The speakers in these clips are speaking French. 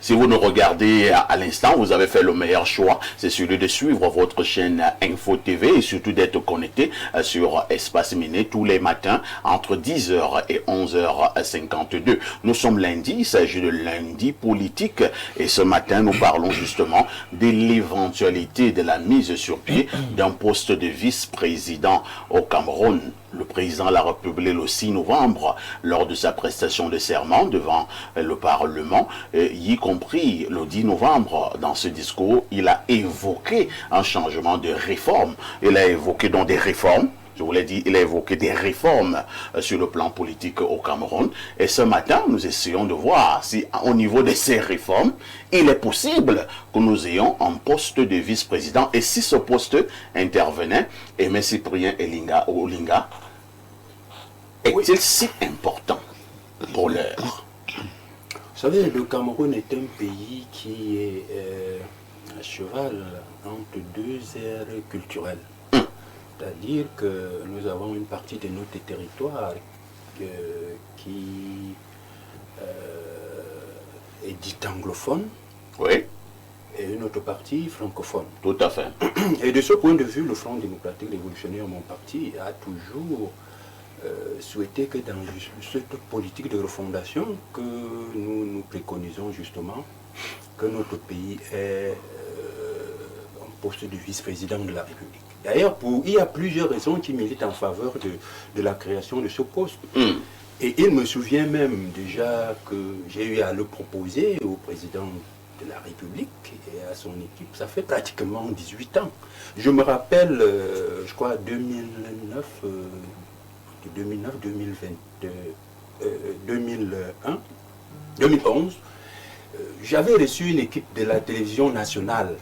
Si vous nous regardez à l'instant, vous avez fait le meilleur choix, c'est celui de suivre votre chaîne Info TV et surtout d'être connecté sur Espace Miné tous les matins entre 10h et 11h52. Nous sommes lundi, il s'agit de lundi politique et ce matin nous parlons justement de l'éventualité de la mise sur pied d'un poste de vice-président au Cameroun. Le président de la République le 6 novembre, lors de sa prestation de serment devant le Parlement, y compris le 10 novembre, dans ce discours, il a évoqué un changement de réforme. Il a évoqué donc des réformes. Je vous l'ai dit, il a évoqué des réformes sur le plan politique au Cameroun. Et ce matin, nous essayons de voir si, au niveau de ces réformes, il est possible que nous ayons un poste de vice-président. Et si ce poste intervenait, Aimé Cyprien Olinga, est-il si important pour l'heure? Vous savez, le Cameroun est un pays qui est à cheval entre deux aires culturelles. C'est-à-dire que nous avons une partie de notre territoire qui est dite anglophone. Oui. Et une autre partie francophone. Tout à fait. Et de ce point de vue, le Front démocratique révolutionnaire, mon parti, a toujours souhaité que dans cette politique de refondation que nous préconisons justement, que notre pays ait un poste de vice-président de la République. D'ailleurs, il y a plusieurs raisons qui militent en faveur de la création de ce poste. Et il me souvient même déjà que j'ai eu à le proposer au président de la République et à son équipe. Ça fait pratiquement 18 ans. Je me rappelle, je crois, 2009, 2011, j'avais reçu une équipe de la télévision nationale,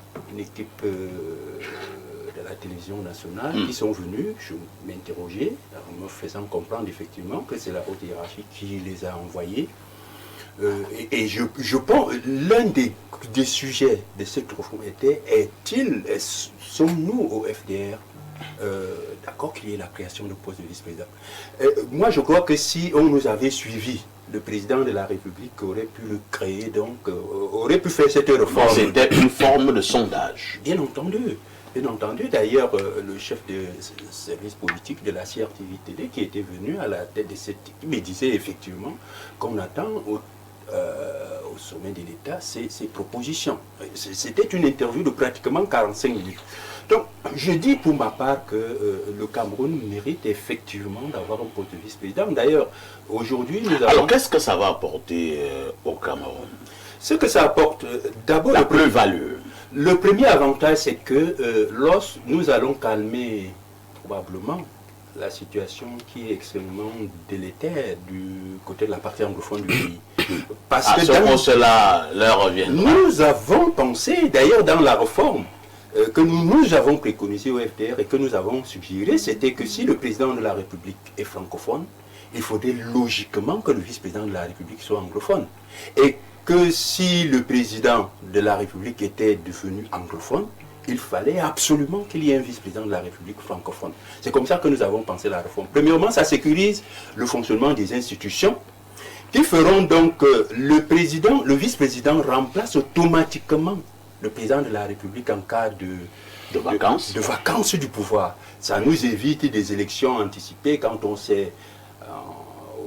qui sont venus m'interroger en me faisant comprendre effectivement que c'est la haute hiérarchie qui les a envoyés. Et je pense, l'un des sujets de cette réforme était, sommes-nous au FDR d'accord qu'il y ait la création de poste de vice-président? Moi je crois que si on nous avait suivi, le président de la République aurait pu le créer, donc aurait pu faire cette réforme. C'était une forme de sondage. Bien entendu. Bien entendu, d'ailleurs, le chef de service politique de la CRTV-TV qui était venu à la tête de cette équipe me disait effectivement qu'on attend au sommet de l'État ces propositions. C'était une interview de pratiquement 45 minutes. Donc, je dis pour ma part que le Cameroun mérite effectivement d'avoir un poste de vice-président. D'ailleurs, aujourd'hui, nous avons... Alors, qu'est-ce que ça va apporter au Cameroun? Ce que ça apporte, d'abord... La plus-value. Le premier avantage, c'est que lorsque nous allons calmer probablement la situation qui est extrêmement délétère du côté de la partie anglophone du pays. Parce que cela leur reviendra. Nous avons pensé, d'ailleurs dans la réforme, que nous avons préconisé au FDR et que nous avons suggéré, c'était que si le président de la République est francophone, il faudrait logiquement que le vice-président de la République soit anglophone. Et que si le président de la République était devenu anglophone, il fallait absolument qu'il y ait un vice-président de la République francophone. C'est comme ça que nous avons pensé la réforme. Premièrement, ça sécurise le fonctionnement des institutions qui feront donc que le vice-président remplace automatiquement le président de la République en cas de vacances du pouvoir. Ça nous évite des élections anticipées quand on sait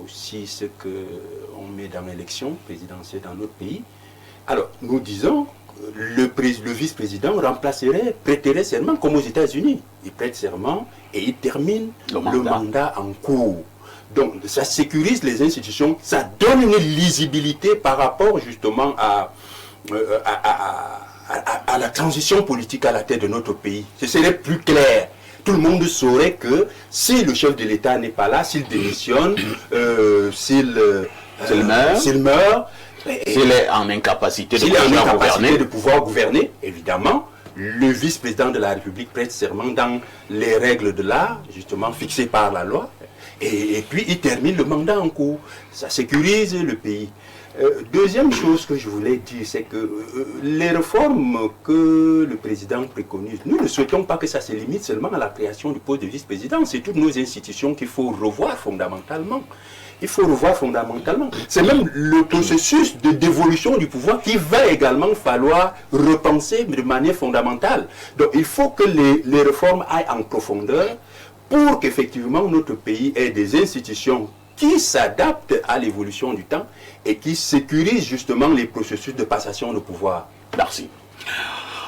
aussi ce qu'on met dans l'élection présidentielle dans notre pays. Alors, nous disons, le vice-président prêterait serment comme aux États-Unis. Il prête serment et il termine le mandat en cours. Donc, ça sécurise les institutions, ça donne une lisibilité par rapport justement à la transition politique à la tête de notre pays. Ce serait plus clair. Tout le monde saurait que si le chef de l'État n'est pas là, s'il démissionne, s'il meurt, s'il est en incapacité de pouvoir gouverner, évidemment, le vice-président de la République prête serment dans les règles de l'art, justement fixées par la loi, et puis il termine le mandat en cours. Ça sécurise le pays. Deuxième chose que je voulais dire, c'est que les réformes que le président préconise, nous ne souhaitons pas que ça se limite seulement à la création du poste de vice-président. C'est toutes nos institutions qu'il faut revoir fondamentalement. il faut revoir fondamentalement. C'est même le processus de dévolution du pouvoir qui va également falloir repenser de manière fondamentale. Donc il faut que les réformes aillent en profondeur pour qu'effectivement notre pays ait des institutions qui s'adaptent à l'évolution du temps et qui sécurisent justement les processus de passation de pouvoir. Merci.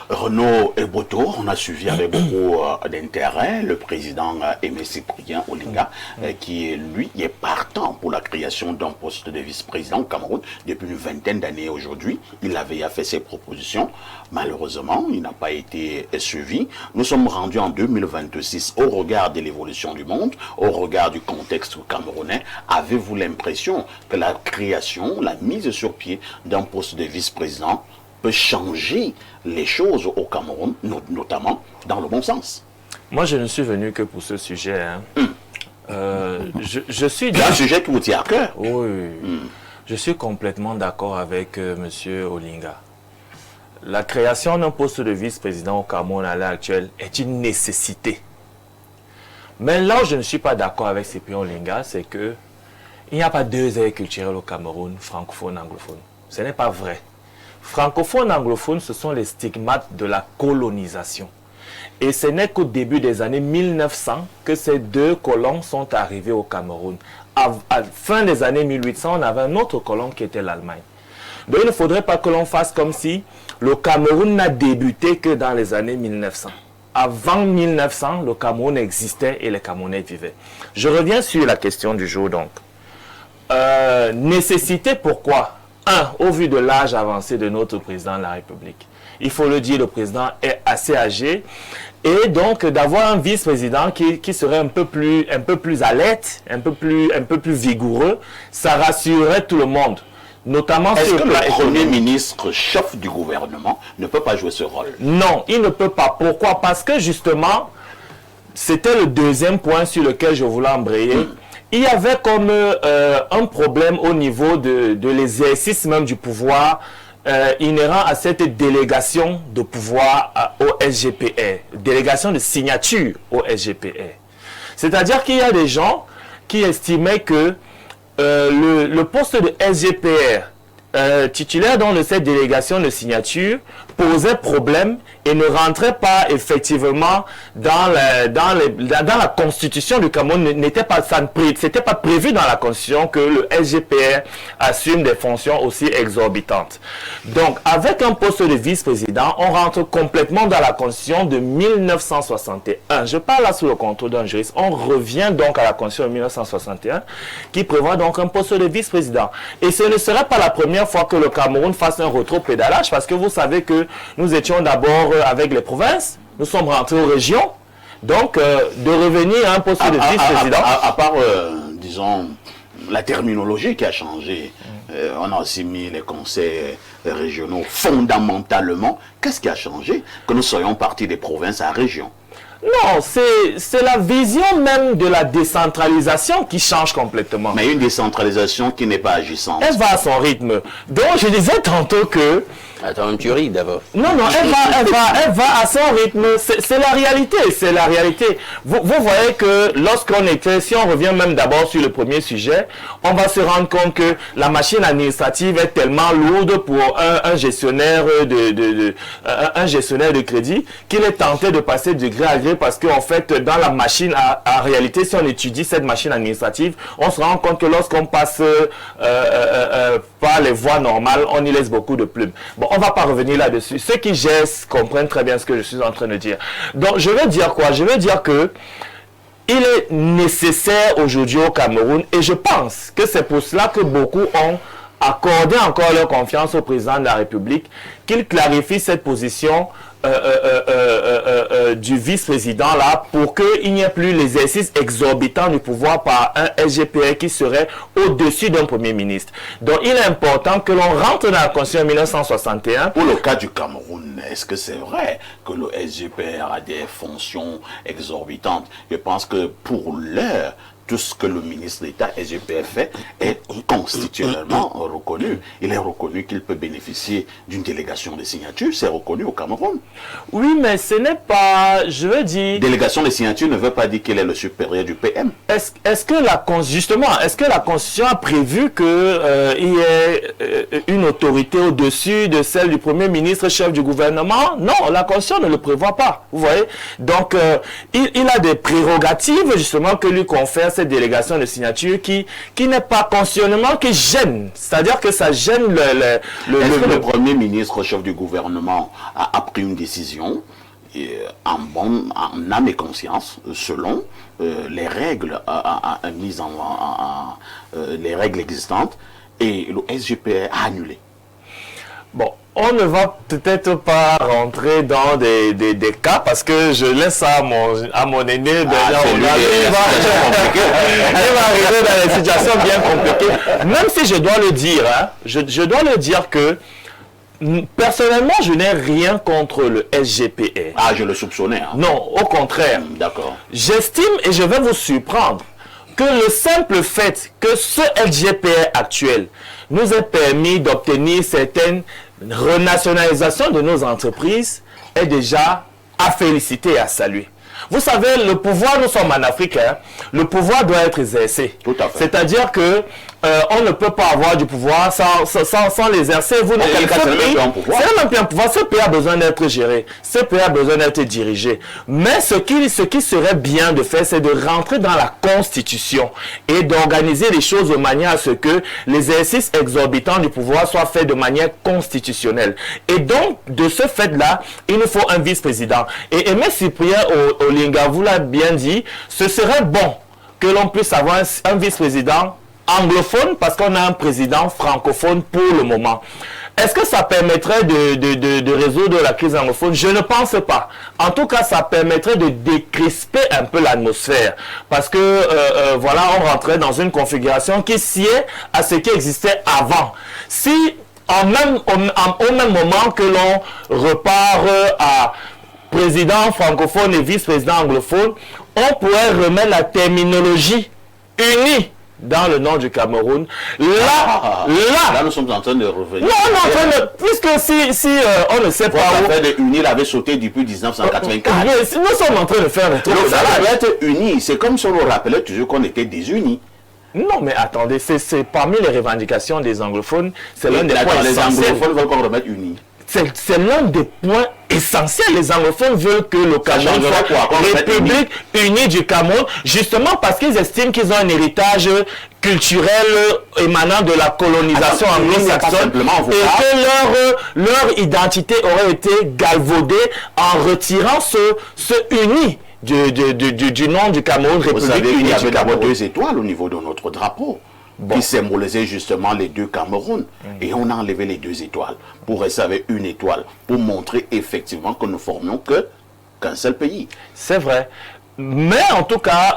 Renaud Eboto, on a suivi avec beaucoup d'intérêt le président Aimé Cyprien Olinga, qui lui est partant pour la création d'un poste de vice-président au Cameroun depuis une vingtaine d'années aujourd'hui. Il avait fait ses propositions. Malheureusement, il n'a pas été suivi. Nous sommes rendus en 2026 au regard de l'évolution du monde, au regard du contexte camerounais. Avez-vous l'impression que la création, la mise sur pied d'un poste de vice-président peut changer les choses au Cameroun, notamment dans le bon sens? Moi, je ne suis venu que pour ce sujet. Je suis un sujet qui vous tient à cœur. Oui, je suis complètement d'accord avec M. Olinga. La création d'un poste de vice-président au Cameroun à l'heure actuelle est une nécessité. Mais là où je ne suis pas d'accord avec Cyprien Olinga, c'est que il n'y a pas deux aires culturelles au Cameroun, francophone, anglophone. Ce n'est pas vrai. Francophone, anglophone, ce sont les stigmates de la colonisation. Et ce n'est qu'au début des années 1900 que ces deux colons sont arrivés au Cameroun. À la fin des années 1800, on avait un autre colon qui était l'Allemagne. Donc il ne faudrait pas que l'on fasse comme si le Cameroun n'a débuté que dans les années 1900. Avant 1900, le Cameroun existait et les Camerounais vivaient. Je reviens sur la question du jour donc. Nécessité pourquoi? Au vu de l'âge avancé de notre président de la République. Il faut le dire, le président est assez âgé. Et donc, d'avoir un vice-président qui serait un peu plus alerte, un peu plus vigoureux, ça rassurerait tout le monde. Notamment est-ce sur que le Premier ministre, chef du gouvernement, ne peut pas jouer ce rôle? Non, il ne peut pas. Pourquoi? Parce que justement, c'était le deuxième point sur lequel je voulais embrayer. Il y avait comme un problème au niveau de l'exercice même du pouvoir inhérent à cette délégation de pouvoir au SGPR, délégation de signature au SGPR. C'est-à-dire qu'il y a des gens qui estimaient que le poste de SGPR titulaire dans cette délégation de signature posait problème et ne rentrait pas effectivement dans la constitution du Cameroun. C'était pas prévu dans la constitution que le SGPR assume des fonctions aussi exorbitantes. Donc, avec un poste de vice-président, on rentre complètement dans la constitution de 1961. Je parle là sous le contrôle d'un juriste. On revient donc à la constitution de 1961 qui prévoit donc un poste de vice-président. Et ce ne serait pas la première fois que le Cameroun fasse un rétropédalage, parce que vous savez que nous étions d'abord avec les provinces, nous sommes rentrés aux régions, donc de revenir à un poste de vice-président. À part, disons, la terminologie qui a changé, on a aussi mis les conseils régionaux fondamentalement. Qu'est-ce qui a changé? Que nous soyons partis des provinces à régions. Non, c'est la vision même de la décentralisation qui change complètement. Mais une décentralisation qui n'est pas agissante. Elle va à son rythme. Donc je disais tantôt que... Attends, tu ris d'abord. Non, elle va à son rythme. C'est la réalité, c'est la réalité. Vous voyez que lorsqu'on était, si on revient même d'abord sur le premier sujet, on va se rendre compte que la machine administrative est tellement lourde pour un gestionnaire de crédit qu'il est tenté de passer de gré à gré, parce qu'en fait, dans la machine, en réalité, si on étudie cette machine administrative, on se rend compte que lorsqu'on passe par les voies normales, on y laisse beaucoup de plumes. Bon, on ne va pas revenir là-dessus. Ceux qui gèrent comprennent très bien ce que je suis en train de dire. Donc, je veux dire quoi? Je veux dire que il est nécessaire aujourd'hui au Cameroun, et je pense que c'est pour cela que beaucoup ont accordé encore leur confiance au président de la République, qu'il clarifie cette position du vice-président là, pour qu'il n'y ait plus l'exercice exorbitant du pouvoir par un SGPR qui serait au-dessus d'un premier ministre. Donc il est important que l'on rentre dans la Constitution de 1961. Pour le cas du Cameroun, est-ce que c'est vrai que le SGPR a des fonctions exorbitantes? Je pense que pour l'heure, tout ce que le ministre d'État SGPR fait est constitutionnellement reconnu. Il est reconnu qu'il peut bénéficier d'une délégation de signature, c'est reconnu au Cameroun. Oui, mais ce n'est pas, je veux dire... Délégation de signature ne veut pas dire qu'il est le supérieur du PM. Est-ce que la Constitution a prévu qu'il y ait une autorité au-dessus de celle du Premier ministre, chef du gouvernement? Non, la Constitution ne le prévoit pas, vous voyez. Donc, il a des prérogatives, justement, que lui confère cette délégation de signature qui n'est pas constitutionnellement, qui gêne. C'est-à-dire que ça gêne Est-ce que le Premier ministre, chef du gouvernement, a pris une décision en âme et conscience, selon les règles mises les règles existantes, et le SGPR a annulé? Bon, on ne va peut-être pas rentrer dans des cas parce que je laisse ça à mon aîné. Il va arriver dans des situations bien compliquées. Même si je dois le dire, hein, je dois le dire que personnellement, je n'ai rien contre le SGPR. Ah, je le soupçonnais. Hein. Non, au contraire. D'accord. J'estime, et je vais vous surprendre, que le simple fait que ce SGPR actuel nous ait permis d'obtenir certaines renationalisations de nos entreprises est déjà à féliciter et à saluer. Vous savez, le pouvoir, nous sommes en Afrique, hein, le pouvoir doit être exercé. Tout à fait. C'est-à-dire que on ne peut pas avoir du pouvoir sans l'exercer. C'est même plus un pouvoir. Ce pays a besoin d'être géré. Ce pays a besoin d'être dirigé. Mais ce qui serait bien de faire, c'est de rentrer dans la Constitution et d'organiser les choses de manière à ce que l'exercice exorbitant du pouvoir soit fait de manière constitutionnelle. Et donc, de ce fait-là, il nous faut un vice-président. Et Aimé Cyprien Olinga vous l'a bien dit, ce serait bon que l'on puisse avoir un vice-président anglophone parce qu'on a un président francophone pour le moment. Est-ce que ça permettrait de résoudre la crise anglophone? Je ne pense pas. En tout cas, ça permettrait de décrisper un peu l'atmosphère. Parce que, voilà, on rentrait dans une configuration qui sied à ce qui existait avant. Si, au même moment que l'on repart à président francophone et vice-président anglophone, on pourrait remettre la terminologie unie dans le nom du Cameroun. Là, nous sommes en train de revenir. Non, puisque si on ne sait pas où... L'affaire de UNI l'avait sauté depuis 1984. Nous sommes en train de faire un truc. Ça doit être uni. C'est comme si on nous rappelait toujours qu'on était désunis. Non, mais attendez, c'est parmi les revendications des anglophones, c'est l'un des points les essentiels. anglophones veulent qu'on remette unis. C'est l'un des points essentiels. Les anglophones veulent que le Cameroun soit République unie du Cameroun, justement parce qu'ils estiment qu'ils ont un héritage culturel émanant de la colonisation anglo-saxonne et que leur identité aurait été galvaudée en retirant ce uni du nom du Cameroun, République unie du Cameroun. Il y avait 2 étoiles au niveau de notre drapeau. Qui symbolisait justement les 2 Camerouns. Et on a enlevé les 2 étoiles pour rester avec une étoile, pour montrer effectivement que nous formions qu'un seul pays. C'est vrai. Mais en tout cas,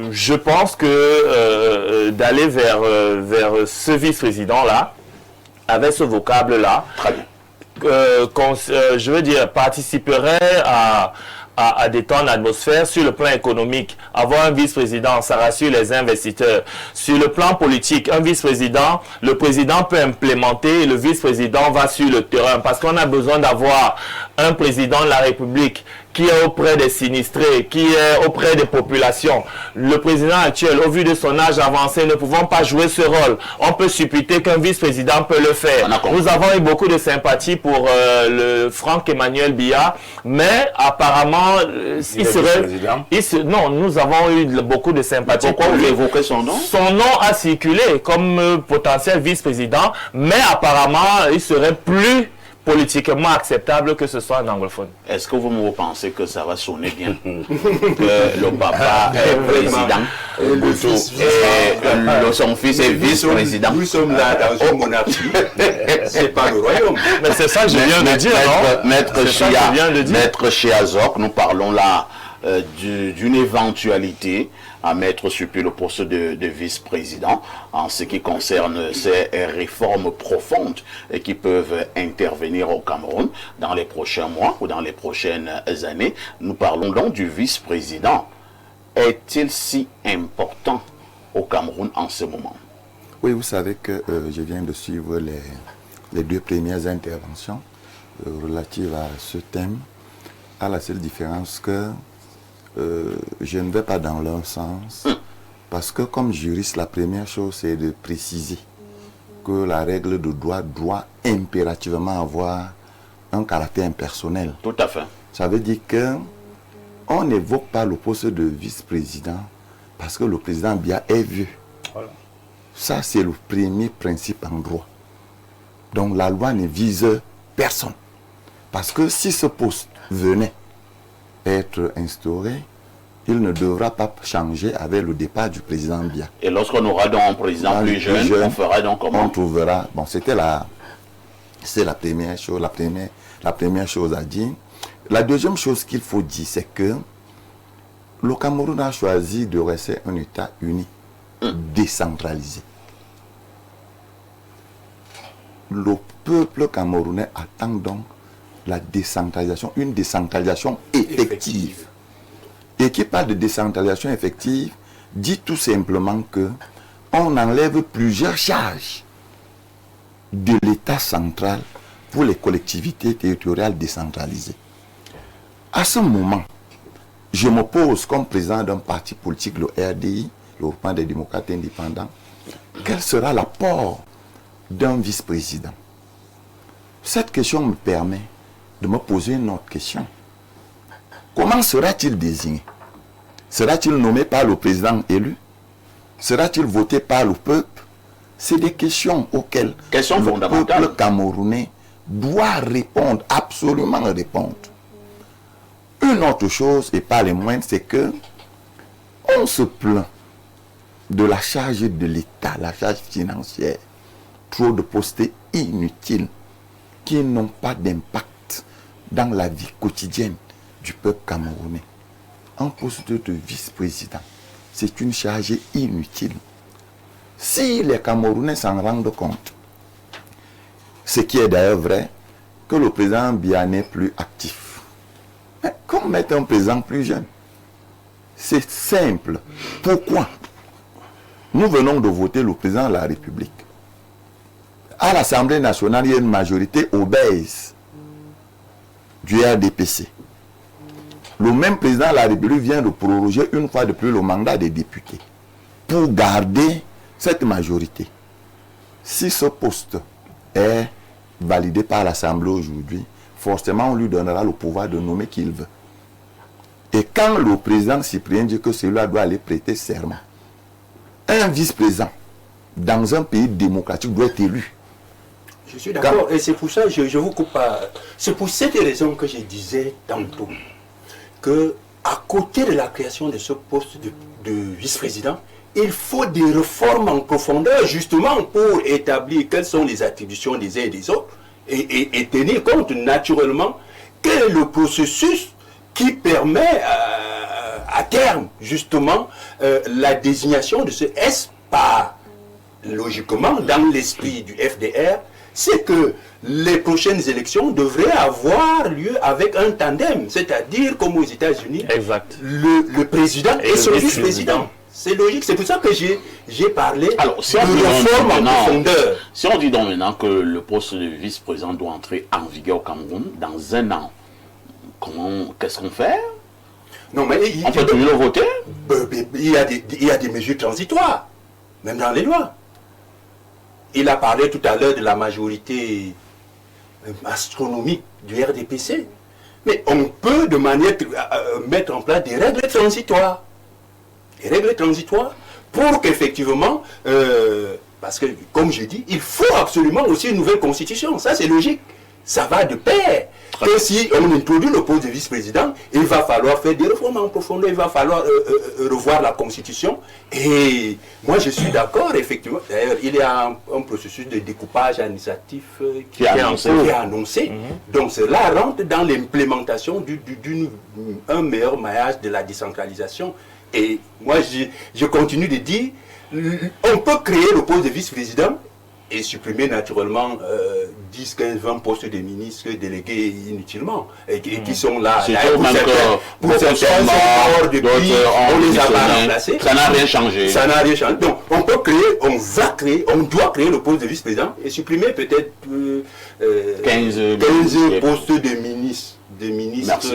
je pense que d'aller vers ce vice-président-là, avec ce vocable-là, je veux dire, participerait à détendre l'atmosphère sur le plan économique. Avoir un vice-président, ça rassure les investisseurs. Sur le plan politique, un vice-président, le président peut implémenter et le vice-président va sur le terrain parce qu'on a besoin d'avoir un président de la République qui est auprès des sinistrés, qui est auprès des populations. Le président actuel, au vu de son âge avancé, ne pouvant pas jouer ce rôle. On peut supputer qu'un vice-président peut le faire. Nous avons eu beaucoup de sympathie pour le Franck Emmanuel Biya, mais apparemment, non, nous avons eu beaucoup de sympathie. Pourquoi vous évoquez son nom? Son nom a circulé comme potentiel vice-président, mais apparemment, il serait plus politiquement acceptable que ce soit un anglophone. Est-ce que vous pensez que ça va sonner bien? Que le papa est président et son fils est vice-président. Nous sommes là dans une monarchie. C'est pas le royaume. Mais c'est ça que je viens de dire, non? Maître Chiazok, nous parlons là d'une éventualité à mettre sur pied le poste de vice-président en ce qui concerne ces réformes profondes qui peuvent intervenir au Cameroun dans les prochains mois ou dans les prochaines années. Nous parlons donc du vice-président. est-il si important au Cameroun en ce moment? Oui, vous savez que je viens de suivre les deux premières interventions relatives à ce thème, à la seule différence que je ne vais pas dans leur sens, parce que comme juriste, la première chose, c'est de préciser que la règle de droit doit impérativement avoir un caractère impersonnel. Tout à fait. Ça veut dire que on n'évoque pas le poste de vice-président parce que le président Biya est vieux. Voilà. Ça, c'est le premier principe en droit. Donc la loi ne vise personne. Parce que si ce poste venait être instauré, il ne devra pas changer avec le départ du président Biya. Et lorsqu'on aura donc un président plus jeune, on fera donc comment? On trouvera... Bon, c'est la première chose, la première chose à dire. La deuxième chose qu'il faut dire, c'est que le Cameroun a choisi de rester un État uni, décentralisé. Le peuple camerounais attend donc la décentralisation, une décentralisation effective. Et qui parle de décentralisation effective, dit tout simplement que on enlève plusieurs charges de l'État central pour les collectivités territoriales décentralisées. À ce moment, je m'oppose comme président d'un parti politique, le RDI, le Regroupement des démocrates indépendants. Quel sera l'apport d'un vice-président? Cette question me permet de me poser une autre question. Comment sera-t-il désigné? Sera-t-il nommé par le président élu? Sera-t-il voté par le peuple? C'est des questions auxquelles le peuple camerounais doit répondre, absolument répondre. Une autre chose, et pas les moindres, c'est que on se plaint de la charge de l'État, la charge financière, trop de postes inutiles qui n'ont pas d'impact dans la vie quotidienne du peuple camerounais. Un poste de vice-président, c'est une charge inutile. Si les Camerounais s'en rendent compte, ce qui est d'ailleurs vrai, que le président Biya n'est plus actif, qu'on mette un président plus jeune. C'est simple. Pourquoi? Nous venons de voter le président de la République. À l'Assemblée nationale, il y a une majorité obèse du RDPC. Le même président de la République vient de proroger une fois de plus le mandat des députés pour garder cette majorité. Si ce poste est validé par l'Assemblée aujourd'hui, forcément on lui donnera le pouvoir de nommer qui il veut. Et quand le président Cyprien dit que celui-là doit aller prêter serment, un vice-président dans un pays démocratique doit être élu. Je suis d'accord, et c'est pour ça, je vous coupe pas. C'est pour cette raison que je disais tantôt que à côté de la création de ce poste de vice-président, il faut des réformes en profondeur justement pour établir quelles sont les attributions des uns et des autres et tenir compte naturellement quel est le processus qui permet à terme justement la désignation de ce S par logiquement dans l'esprit du FDR, c'est que les prochaines élections devraient avoir lieu avec un tandem, c'est-à-dire comme aux États-Unis, le président et son vice-président. C'est logique, c'est pour ça que j'ai parlé de réforme en profondeur. Si on dit donc maintenant que le poste de vice-président doit entrer en vigueur au Cameroun dans un an, qu'est-ce qu'on fait? Non, mais on peut toujours le voter? Il y a des mesures transitoires, même dans les lois. Il a parlé tout à l'heure de la majorité astronomique du RDPC. Mais on peut de manière mettre en place des règles transitoires. Des règles transitoires pour qu'effectivement, parce que comme je dis, il faut absolument aussi une nouvelle constitution. Ça c'est logique. Ça va de pair. Que si on introduit le poste de vice-président, il va falloir faire des réformes en profondeur, il va falloir revoir la constitution. Et moi je suis d'accord, effectivement. D'ailleurs, il y a un processus de découpage administratif qui est annoncé. Donc cela rentre dans l'implémentation d'un meilleur maillage de la décentralisation. Et moi je continue de dire, on peut créer le poste de vice-président et supprimer naturellement 10, 15, 20 postes de ministres délégués inutilement et qui sont là. Pour certains sont morts depuis, on les a pas remplacés. Ça n'a rien changé. Ça n'a rien changé. Donc on peut créer, on doit créer le poste de vice-président et supprimer peut-être 15 postes de ministres. Merci.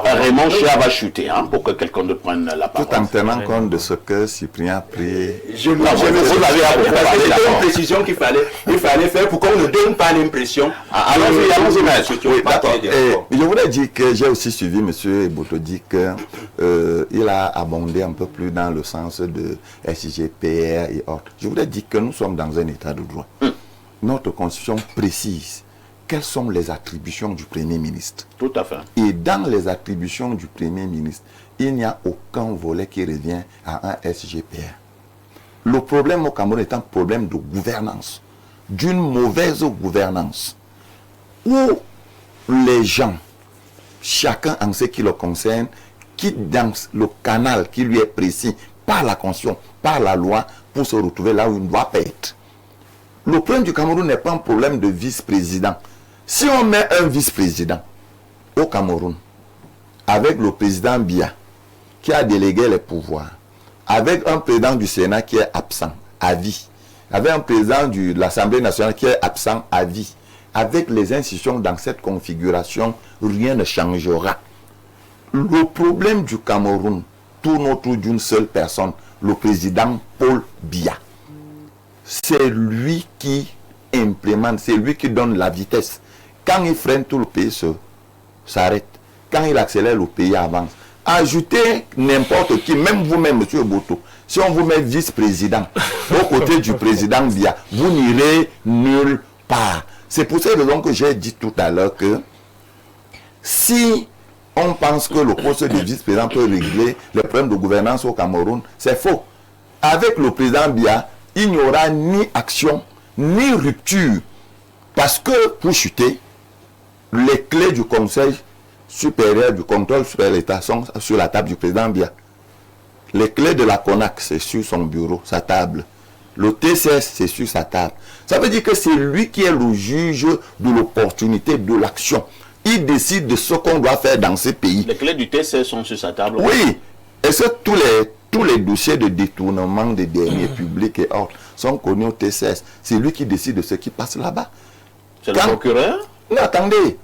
Raymond Chia va chuter pour que quelqu'un ne prenne la parole. Tout en tenant compte de ce que Cyprien a pris. Vous avez une précision qu'il fallait faire pour qu'on ne donne pas l'impression. Allons-y, maître. Oui, d'accord. Je voudrais dire que j'ai aussi suivi M. Eboto dit qu'il a abondé un peu plus dans le sens de SIGPR et autres. Je voudrais dire que nous sommes dans un état de droit. Notre constitution précise quelles sont les attributions du Premier ministre. Tout à fait. Et dans les attributions du Premier ministre, il n'y a aucun volet qui revient à un SGPR. Le problème au Cameroun est un problème de gouvernance, d'une mauvaise gouvernance, où les gens, chacun en ce qui le concerne, quitte dans le canal qui lui est précis par la Constitution, par la loi, pour se retrouver là où il ne doit pas être. Le problème du Cameroun n'est pas un problème de vice-président. Si on met un vice-président au Cameroun, avec le président Biya, qui a délégué les pouvoirs, avec un président du Sénat qui est absent à vie, avec un président de l'Assemblée nationale qui est absent à vie, avec les institutions dans cette configuration, rien ne changera. Le problème du Cameroun tourne autour d'une seule personne, le président Paul Biya. C'est lui qui implémente, c'est lui qui donne la vitesse. Quand il freine, tout le pays s'arrête. Quand il accélère, le pays avance. Ajoutez n'importe qui, même vous-même, M. Boto, si on vous met vice-président aux côtés du président Biya, vous n'irez nulle part. C'est pour cette raison que j'ai dit tout à l'heure que si on pense que le poste de vice-président peut régler les problèmes de gouvernance au Cameroun, c'est faux. Avec le président Biya, il n'y aura ni action, ni rupture. Parce que pour chuter, les clés du Conseil supérieur du contrôle supérieur de l'État sont sur la table du président Biya. Les clés de la CONAC, c'est sur son bureau, sa table. Le TCS, c'est sur sa table. Ça veut dire que c'est lui qui est le juge de l'opportunité de l'action. Il décide de ce qu'on doit faire dans ce pays. Les clés du TCS sont sur sa table. Oui. Et c'est tous les dossiers de détournement des deniers publics et autres sont connus au TCS. C'est lui qui décide de ce qui passe là-bas. C'est le procureur? Non, attendez.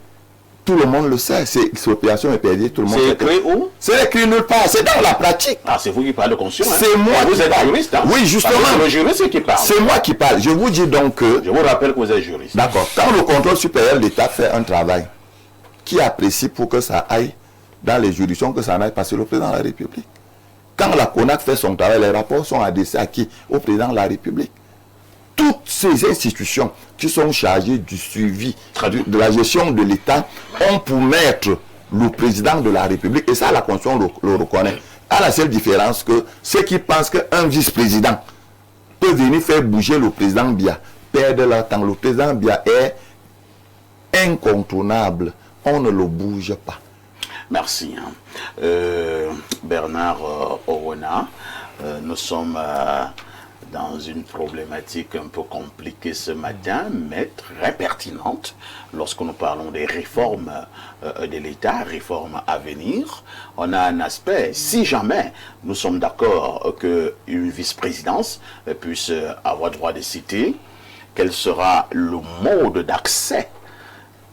Tout le monde le sait. L'expropriation est perdue. Tout le monde. C'est écrit où? C'est écrit nulle part. C'est dans la pratique. Ah, c'est vous qui parlez de conscience. C'est moi. Vous êtes juriste, hein? Oui, justement. C'est le juriste qui parle. C'est moi qui parle. Je vous dis donc que... Je vous rappelle que vous êtes juriste. D'accord. Quand le contrôle supérieur de l'État fait un travail qui apprécie pour que ça aille dans les juridictions, que ça aille passer le président de la République. Quand la CONAC fait son travail, les rapports sont adressés à qui? Au président de la République. Toutes ces institutions qui sont chargées du suivi, de la gestion de l'État, ont pour maître le président de la République. Et ça, la Constitution le reconnaît. À la seule différence que ceux qui pensent qu'un vice-président peut venir faire bouger le président Biya perdent leur temps. Le président Biya est incontournable. On ne le bouge pas. Merci. Bernard Orona, nous sommes dans une problématique un peu compliquée ce matin, mais très pertinente lorsque nous parlons des réformes de l'État, réformes à venir. On a un aspect, si jamais nous sommes d'accord qu'une vice-présidence puisse avoir droit de citer, quel sera le mode d'accès?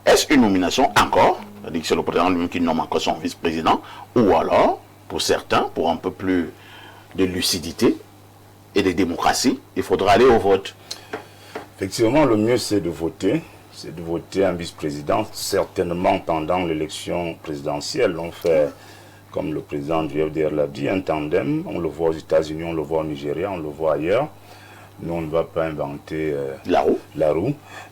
Est-ce une nomination encore? C'est-à-dire que c'est le président lui-même qui nomme encore son vice-président, ou alors, pour certains, pour un peu plus de lucidité et de démocratie, il faudra aller au vote. Effectivement, le mieux c'est de voter un vice-président, certainement pendant l'élection présidentielle. On fait, comme le président du FDR l'a dit, un tandem. On le voit aux États-Unis, on le voit au Nigeria, on le voit ailleurs. Nous, on ne va pas inventer la roue.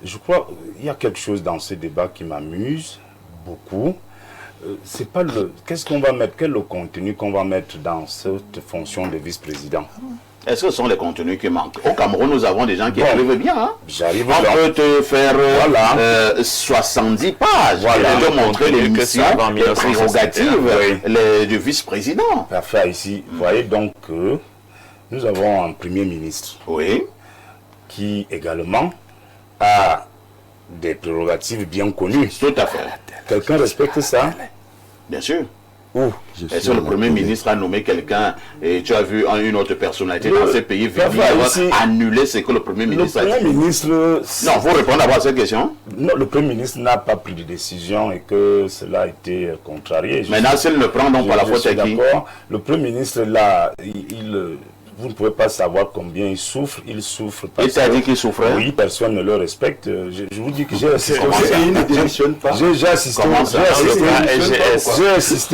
Je crois qu'il y a quelque chose dans ce débat qui m'amuse beaucoup. C'est pas qu'est-ce qu'on va mettre, quel est le contenu qu'on va mettre dans cette fonction de vice-président? Est-ce que ce sont les contenus qui manquent? Au Cameroun, nous avons des gens qui écrivent bien. Hein? On peut te faire 70 pages et te montrer les missions, les prérogatives du vice-président. Parfait, ici, vous voyez donc que nous avons un premier ministre. Oui. qui également a des prérogatives bien connues. Tout à fait. Quelqu'un respecte ça? Bien sûr. Où? Est-ce que le Premier ministre a nommé quelqu'un et tu as vu une autre personnalité dans ces pays venir ici, annuler ce que le Premier ministre a dit? Le Premier ministre... Non, il faut répondre d'abord à cette question. Non, le Premier ministre n'a pas pris de décision et que cela a été contrarié. Maintenant, s'il le prend, donc par la faute est qui? Le Premier ministre, là, vous ne pouvez pas savoir combien il souffre. Il souffre parce il t'a dit qu'il souffrait? Oui, personne ne le respecte. Je vous dis que j'ai assisté. Il ne démissionne pas. J'ai assisté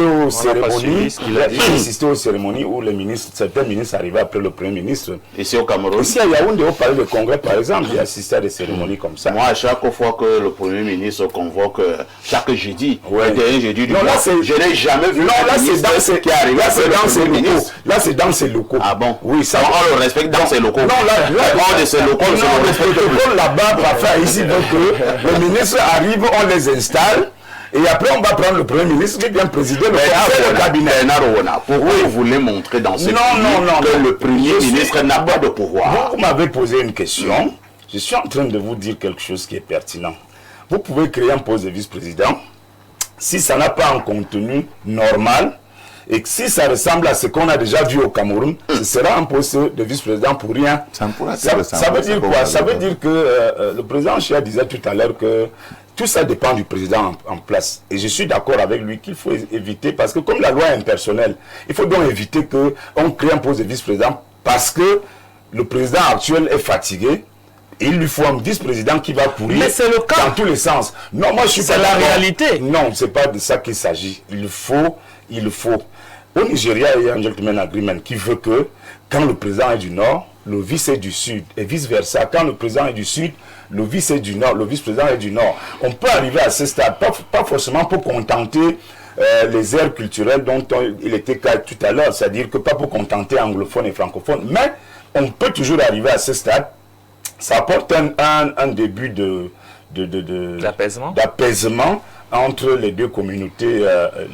aux cérémonies. J'ai assisté aux cérémonies où certains ministres arrivaient après le Premier ministre. Ici au Cameroun? Ici à Yaoundé, au palais de congrès, par exemple, j'ai assisté à des cérémonies comme ça. Moi, à chaque fois que le Premier ministre convoque, chaque jeudi, le dernier jeudi du mois, je n'ai jamais vu un ministre qui arrive. Là, c'est dans ses locaux. Ah bon? Oui, ça, on le respecte dans ses locaux. Non, de ses locaux, le protocole là-bas, parfois ici, donc le ministre arrive, on les installe. Et après, on va prendre le Premier ministre qui vient présider le cabinet. Pourquoi vous voulez montrer dans ce pays que le Premier ministre n'a pas de pouvoir? Vous m'avez posé une question. Je suis en train de vous dire quelque chose qui est pertinent. Vous pouvez créer un poste de vice-président. Si ça n'a pas un contenu normal, et que si ça ressemble à ce qu'on a déjà vu au Cameroun, ce sera un poste de vice-président pour rien. Ça veut dire quoi? Ça veut dire que le président Chia disait tout à l'heure que tout ça dépend du président en place. Et je suis d'accord avec lui qu'il faut éviter, parce que comme la loi est impersonnelle, il faut donc éviter qu'on crée un poste de vice-président parce que le président actuel est fatigué. Et il lui faut un vice-président qui va courir dans tous les sens. Non, moi je suis pas. C'est la réalité. Non, c'est pas de ça qu'il s'agit. Il faut. Au Nigeria, il y a un gentleman agreement qui veut que quand le président est du Nord, le vice est du Sud. Et vice-versa. Quand le président est du Sud, le vice est du Nord, le vice-président est du Nord. On peut arriver à ce stade, pas forcément pour contenter les aires culturelles dont il était cas tout à l'heure, c'est-à-dire que pas pour contenter anglophones et francophones, mais on peut toujours arriver à ce stade. Ça apporte un début d'apaisement entre les deux communautés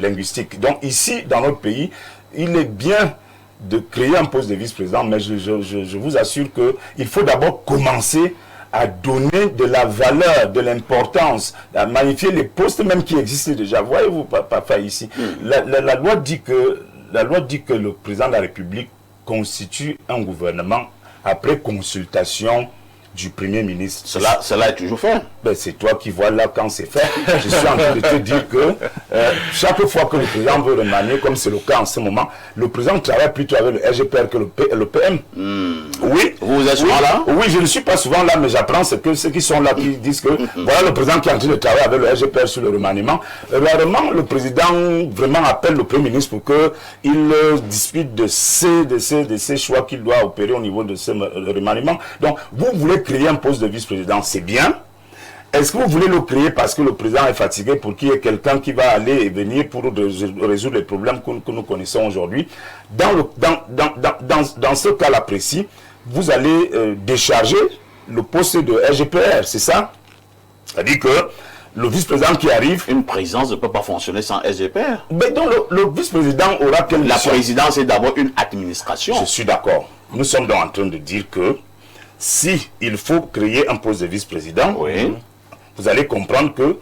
linguistiques. Donc ici, dans notre pays, il est bien de créer un poste de vice-président, mais je vous assure qu'il faut d'abord commencer à donner de la valeur, de l'importance, à magnifier les postes même qui existent déjà. Voyez-vous, papa, ici, la loi dit que le président de la République constitue un gouvernement après consultation du Premier ministre. Cela est toujours fait. Ben, c'est toi qui vois là quand c'est fait. Je suis en train de te dire que chaque fois que le président veut remanier, comme c'est le cas en ce moment, le président travaille plutôt avec le RGPR que le PM. Oui. Vous êtes souvent là? Oui, je ne suis pas souvent là, mais j'apprends ce que ceux qui sont là qui disent que voilà le président qui est en train de travailler avec le RGPR sur le remaniement. Rarement, le président vraiment appelle le Premier ministre pour qu'il discute de ces choix qu'il doit opérer au niveau de ce remaniement. Donc, vous voulez créer un poste de vice-président, c'est bien. Est-ce que vous voulez le créer parce que le président est fatigué pour qu'il y ait quelqu'un qui va aller et venir pour résoudre les problèmes que nous connaissons aujourd'hui? Dans ce cas-là précis, vous allez décharger le poste de RGPR, c'est ça? C'est-à-dire que le vice-président qui arrive... Une présidence ne peut pas fonctionner sans RGPR. Mais donc le vice-président aura quelle mission? La présidence est d'abord une administration. Je suis d'accord. Nous sommes donc en train de dire que si il faut créer un poste de vice-président, vous allez comprendre que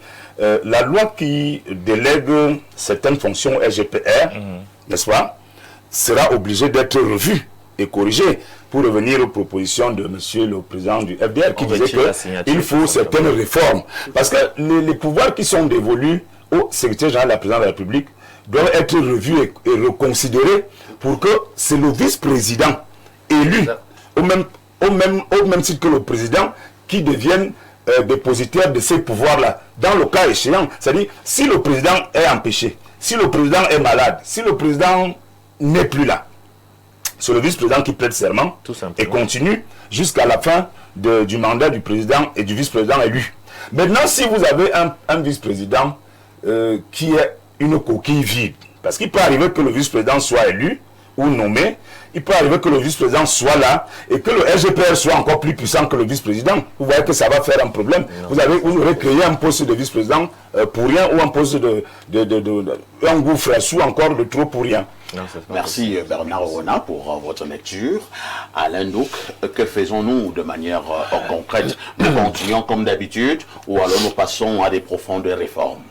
la loi qui délègue certaines fonctions RGPR, n'est-ce pas, sera obligée d'être revue et corrigée pour revenir aux propositions de monsieur le président du FDR qui disait qu'il faut certaines réformes. Parce que les pouvoirs qui sont dévolus au secrétaire général de la présidence de la République doivent être revus et reconsidérés pour que c'est le vice-président élu au même titre que le président qui devienne dépositaire de ces pouvoirs-là. Dans le cas échéant, c'est-à-dire si le président est empêché, si le président est malade, si le président n'est plus là, c'est le vice-président qui plaide serment et continue jusqu'à la fin du mandat du président et du vice-président élu. Maintenant, si vous avez un vice-président qui est une coquille vide, parce qu'il peut arriver que le vice-président soit élu ou nommé, il peut arriver que le vice-président soit là et que le RGPR soit encore plus puissant que le vice-président. Vous voyez que ça va faire un problème. Vous aurez créé un poste de vice-président pour rien ou un poste un gouffre sous encore de trop pour rien. Non, c'est pas Merci Bernard Rona pour votre lecture. Alain Douk, que faisons-nous de manière concrète? Nous continuons comme d'habitude ou alors nous passons à des profondes réformes?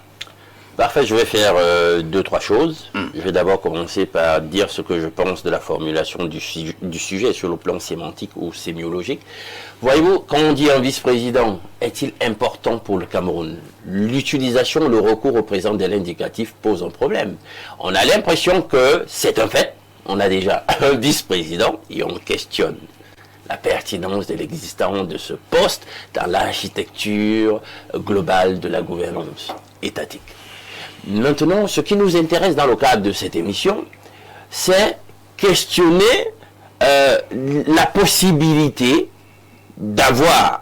Parfait, je vais faire 2-3 choses. Je vais d'abord commencer par dire ce que je pense de la formulation du sujet sur le plan sémantique ou sémiologique. Voyez-vous, quand on dit un vice-président, est-il important pour le Cameroun? L'utilisation, le recours au présent de l'indicatif pose un problème. On a l'impression que c'est un fait. On a déjà un vice-président et on questionne la pertinence de l'existence de ce poste dans l'architecture globale de la gouvernance étatique. Maintenant, ce qui nous intéresse dans le cadre de cette émission, c'est questionner la possibilité d'avoir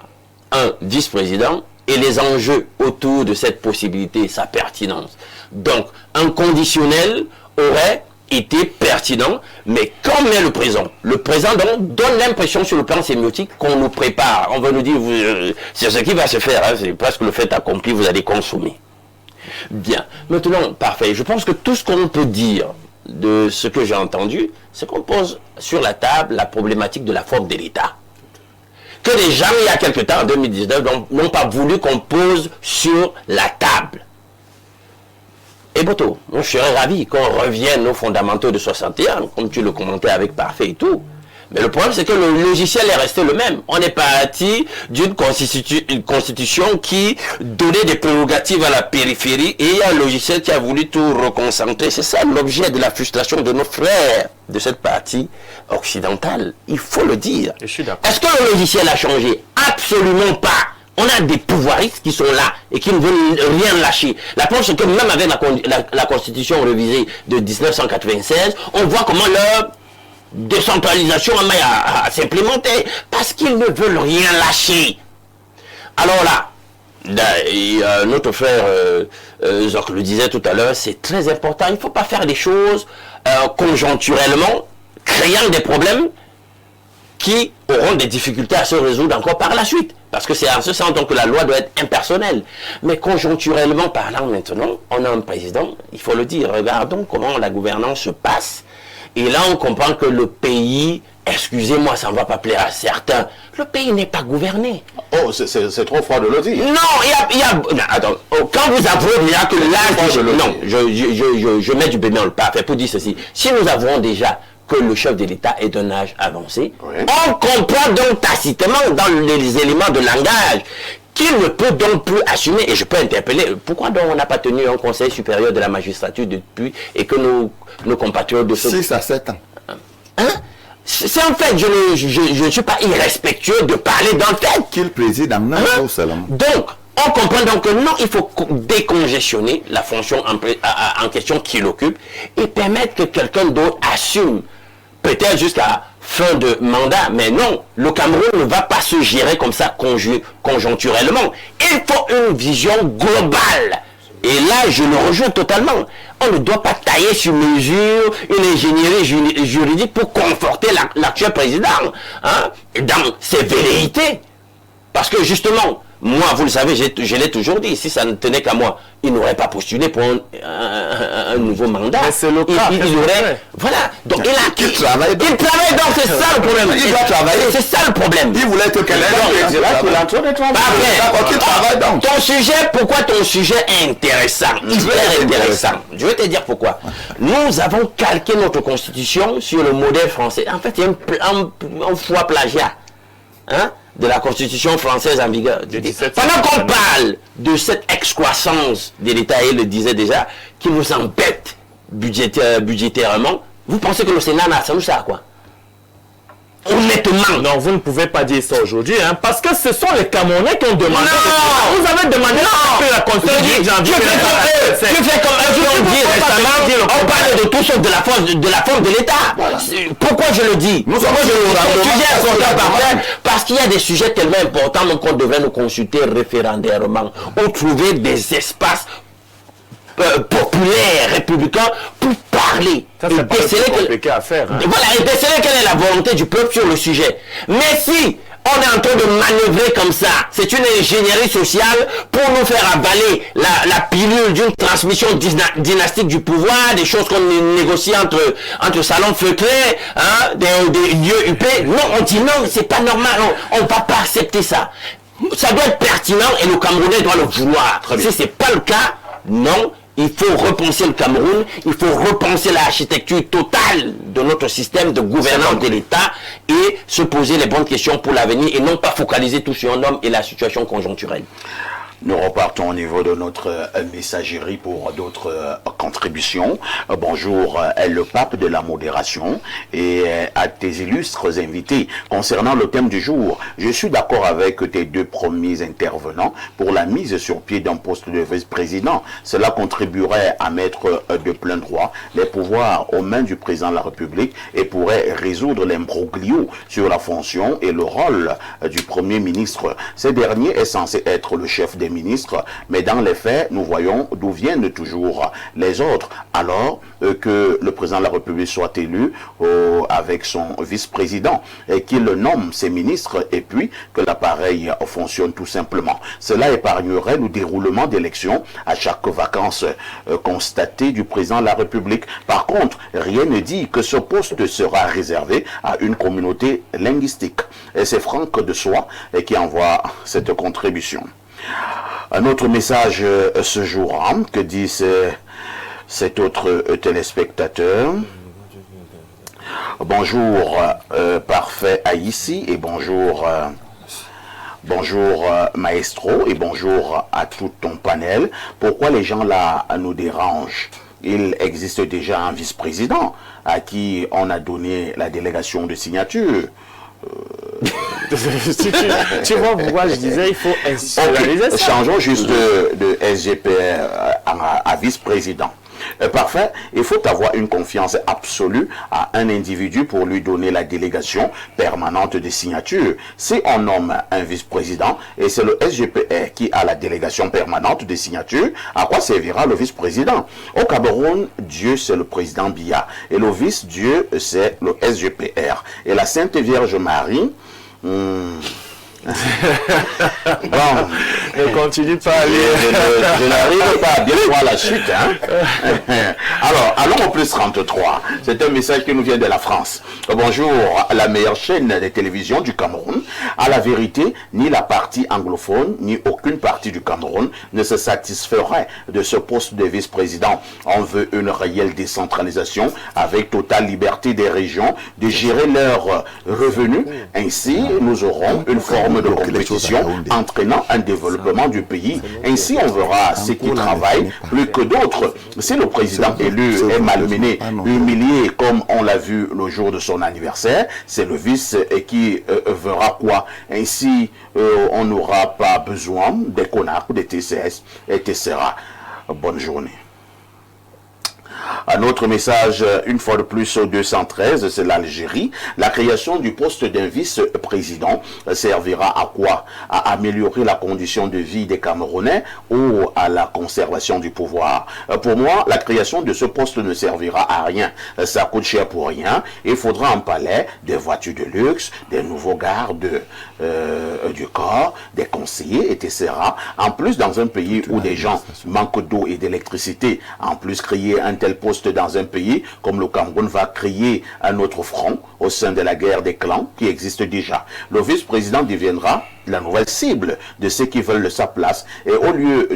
un vice-président et les enjeux autour de cette possibilité, sa pertinence. Donc, un conditionnel aurait été pertinent, mais quand met le présent? Le présent donne l'impression sur le plan sémiotique qu'on nous prépare. On va nous dire, c'est ce qui va se faire, hein, c'est presque le fait accompli, vous allez consommer. Bien. Maintenant, parfait. Je pense que tout ce qu'on peut dire de ce que j'ai entendu, c'est qu'on pose sur la table la problématique de la forme de l'État. Que les gens, il y a quelque temps, en 2019, n'ont pas voulu qu'on pose sur la table. Et Boto, je serais ravi qu'on revienne aux fondamentaux de 61, comme tu le commentais avec Parfait et tout. Mais le problème, c'est que le logiciel est resté le même. On est parti d'une constitution qui donnait des prérogatives à la périphérie et il y a un logiciel qui a voulu tout reconcentrer. C'est ça l'objet de la frustration de nos frères de cette partie occidentale. Il faut le dire. Je suis d'accord. Est-ce que le logiciel a changé? Absolument pas. On a des pouvoiristes qui sont là et qui ne veulent rien lâcher. La preuve, c'est que même avec la constitution révisée de 1996, on voit comment leur décentralisation à s'implémenter parce qu'ils ne veulent rien lâcher. Alors là, notre frère Zoc le disait tout à l'heure, c'est très important. Il ne faut pas faire des choses conjoncturellement, créant des problèmes qui auront des difficultés à se résoudre encore par la suite. Parce que c'est en ce sens donc que la loi doit être impersonnelle. Mais conjoncturellement parlant maintenant, on a un président, il faut le dire, regardons comment la gouvernance se passe. Et là, on comprend que le pays, excusez-moi, ça ne va pas plaire à certains, le pays n'est pas gouverné. Oh, c'est trop froid de le dire. Non, attends, quand vous avouez déjà que là, non, je mets du bémol le parfait pour dire ceci. Si nous avons déjà que le chef de l'État est d'un âge avancé, oui, on comprend donc tacitement dans les éléments de langage qu'il ne peut donc plus assumer, et je peux interpeller, pourquoi donc on n'a pas tenu un conseil supérieur de la magistrature depuis, et que nos compatriotes de ce... 6 à 7 ans. Hein? C'est en fait, je ne suis pas irrespectueux de parler dans le fait. Qu'il préside en un jour seulement. Donc, on comprend donc que non, il faut décongestionner la fonction en question qu'il occupe, et permettre que quelqu'un d'autre assume, peut-être jusqu'à fin de mandat, mais non, le Cameroun ne va pas se gérer comme ça conjoncturellement. Il faut une vision globale. Et là, je le rejoins totalement. On ne doit pas tailler sur mesure une ingénierie juridique pour conforter l'actuel président, hein, dans ses velléités. Parce que justement, moi, vous le savez, je l'ai toujours dit, si ça ne tenait qu'à moi, il n'aurait pas postulé pour un nouveau mandat. Mais c'est le cas. Il aurait... Voilà. Donc, il travaille. Il travaille, donc c'est ça le problème. Il doit travailler. C'est ça le problème. Il voulait que quelqu'un travaille donc. Ton sujet, pourquoi ton sujet est intéressant? Hyper intéressant. Je vais te dire pourquoi. Nous avons calqué notre constitution sur le modèle français. En fait, il y a un froid plagiat. Hein? De la constitution française en vigueur. Pendant qu'on parle de cette excroissance de l'État, il le disait déjà, qui nous embête budgétairement, vous pensez que le Sénat n'a ça ou ça, quoi? Honnêtement. Non, vous ne pouvez pas dire ça aujourd'hui, hein, parce que ce sont les Camerounais qui ont demandé. Non, vous avez demandé la constitution. Tu fais comme on dit récemment, on parle de tout sauf de la forme de l'État. Voilà. Pourquoi je le dis? Parce qu'il y a des sujets tellement importants qu'on devrait nous consulter référendairement ou trouver des espaces populaires, républicains, pour parler. Ça, c'est pas compliqué à faire. Hein. Voilà, et déceler quelle est la volonté du peuple sur le sujet. Mais si, on est en train de manœuvrer comme ça. C'est une ingénierie sociale pour nous faire avaler la pilule d'une transmission dynastique du pouvoir, des choses qu'on négocie entre salons feutrés, hein, des lieux huppés. Non, on dit non, c'est pas normal, on ne va pas accepter ça. Ça doit être pertinent et le Camerounais doit le vouloir. Si ce n'est pas le cas, non. Il faut repenser le Cameroun, il faut repenser l'architecture totale de notre système de gouvernance de l'État et se poser les bonnes questions pour l'avenir et non pas focaliser tout sur un homme et la situation conjoncturelle. Nous repartons au niveau de notre messagerie pour d'autres contributions. Bonjour, le pape de la modération et à tes illustres invités. Concernant le thème du jour, je suis d'accord avec tes deux premiers intervenants pour la mise sur pied d'un poste de vice-président. Cela contribuerait à mettre de plein droit les pouvoirs aux mains du président de la République et pourrait résoudre l'imbroglio sur la fonction et le rôle du premier ministre. Ce dernier est censé être le chef des ministres, mais dans les faits, nous voyons d'où viennent toujours les autres, alors que le président de la République soit élu avec son vice-président et qu'il nomme ses ministres et puis que l'appareil fonctionne tout simplement. Cela épargnerait le déroulement d'élections à chaque vacance constatée du président de la République. Par contre, rien ne dit que ce poste sera réservé à une communauté linguistique. Et c'est Franck de Soie qui envoie cette contribution. Un autre message ce jour, hein, que dit cet autre téléspectateur. Bonjour, parfait Aïssi, et bonjour, bonjour Maestro, et bonjour à tout ton panel. Pourquoi les gens là nous dérangent? Il existe déjà un vice-président à qui on a donné la délégation de signature. Tu vois pourquoi je disais il faut institutionnaliser ça. Changeons juste de SGPR à vice-président. Parfait, il faut avoir une confiance absolue à un individu pour lui donner la délégation permanente de signature. Si on nomme un vice-président et c'est le SGPR qui a la délégation permanente de signature, à quoi servira le vice-président? Au Cameroun, Dieu c'est le président Biya et le vice-Dieu c'est le SGPR. Et la Sainte Vierge Marie... Bon, ne continue pas à lire. Je n'arrive pas à bien voir la suite. Hein? Alors, allons au plus 33. C'est un message qui nous vient de la France. Bonjour, la meilleure chaîne de télévision du Cameroun. À la vérité, ni la partie anglophone, ni aucune partie du Cameroun ne se satisferait de ce poste de vice-président. On veut une réelle décentralisation avec totale liberté des régions de gérer leurs revenus. Ainsi, nous aurons une forme de compétition entraînant un développement du pays. Ainsi, on verra ceux qui travaillent plus que d'autres. Si le président élu est malmené, humilié, comme on l'a vu le jour de son anniversaire, c'est le vice qui verra quoi. Ainsi, on n'aura pas besoin des connards, des TCS, etc. Bonne journée. Un autre message, une fois de plus, au 213, c'est l'Algérie. La création du poste d'un vice-président servira à quoi? À améliorer la condition de vie des Camerounais ou à la conservation du pouvoir? Pour moi, la création de ce poste ne servira à rien. Ça coûte cher pour rien. Il faudra un palais, des voitures de luxe, des nouveaux gardes du corps, des conseillers, etc. En plus, dans un pays où des gens manquent d'eau et d'électricité, en plus créer un tel poste dans un pays comme le Cameroun va créer un autre front au sein de la guerre des clans qui existe déjà. Le vice-président deviendra la nouvelle cible de ceux qui veulent sa place et au lieu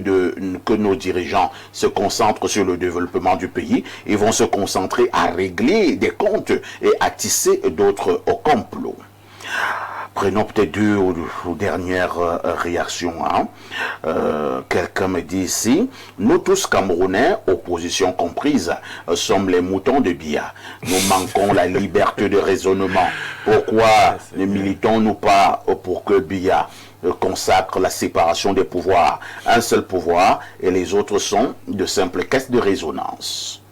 que nos dirigeants se concentrent sur le développement du pays, ils vont se concentrer à régler des comptes et à tisser d'autres complots. Prenons peut-être deux ou dernières réactions. Hein. Quelqu'un me dit ici, nous tous Camerounais, opposition comprise, sommes les moutons de Biya. Nous manquons la liberté de raisonnement. Pourquoi ne militons-nous pas pour que Biya consacre la séparation des pouvoirs? Un seul pouvoir et les autres sont de simples caisses de résonance.